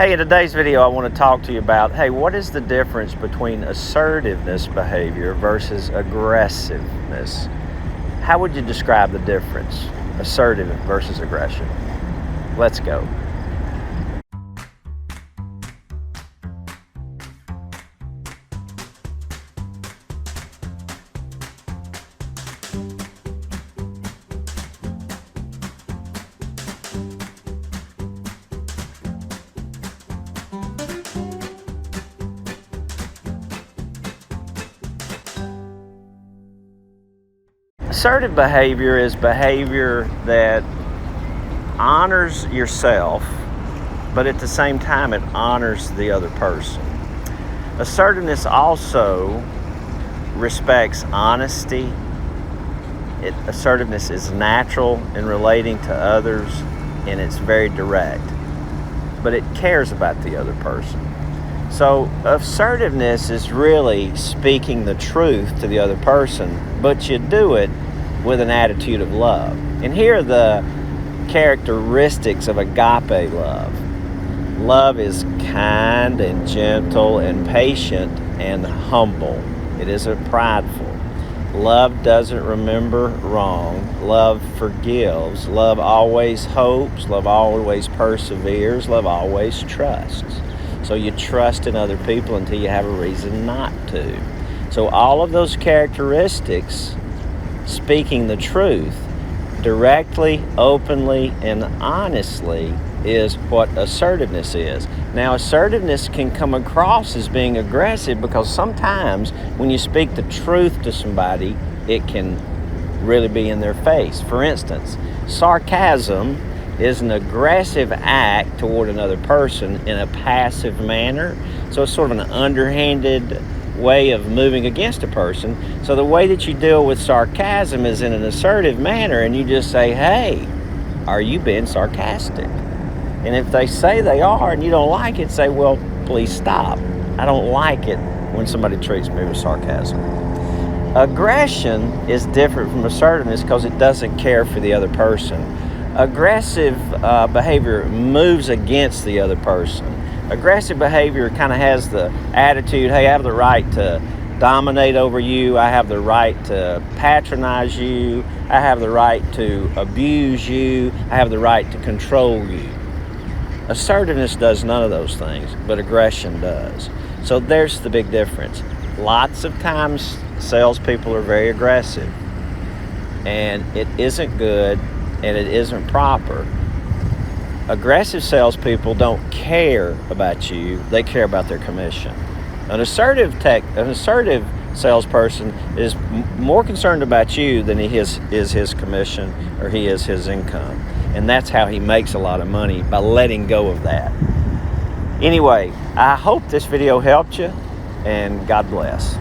Hey, in today's video I want to talk to you about, what is the difference between assertiveness behavior versus aggressiveness? How would you describe the difference, assertive versus aggression? Let's go. Assertive behavior is behavior that honors yourself, but at the same time it honors the other person. Assertiveness also respects honesty. Assertiveness is natural in relating to others, and it's very direct, but it cares about the other person. So assertiveness is really speaking the truth to the other person, but you do it with an attitude of love. And here are the characteristics of agape love. Love is kind and gentle and patient and humble. It isn't prideful. Love doesn't remember wrong. Love forgives. Love always hopes. Love always perseveres. Love always trusts. So you trust in other people until you have a reason not to. So all of those characteristics, speaking the truth directly, openly, and honestly, is what assertiveness is. Now, assertiveness can come across as being aggressive because sometimes when you speak the truth to somebody, it can really be in their face. For instance, sarcasm is an aggressive act toward another person in a passive manner. So it's sort of an underhanded way of moving against a person. So the way that you deal with sarcasm is in an assertive manner, and you just say, hey, are you being sarcastic? And if they say they are and you don't like it, say, well, please stop. I don't like it when somebody treats me with sarcasm. Aggression is different from assertiveness because it doesn't care for the other person. Aggressive behavior moves against the other person. Aggressive behavior kind of has the attitude, hey, I have the right to dominate over you. I have the right to patronize you. I have the right to abuse you. I have the right to control you. Assertiveness does none of those things, but aggression does. So there's the big difference. Lots of times salespeople are very aggressive, and it isn't good and it isn't proper. Aggressive salespeople don't care about you, they care about their commission. An assertive salesperson is more concerned about you than he is his commission or he is his income. And that's how he makes a lot of money, by letting go of that. Anyway, I hope this video helped you, and God bless.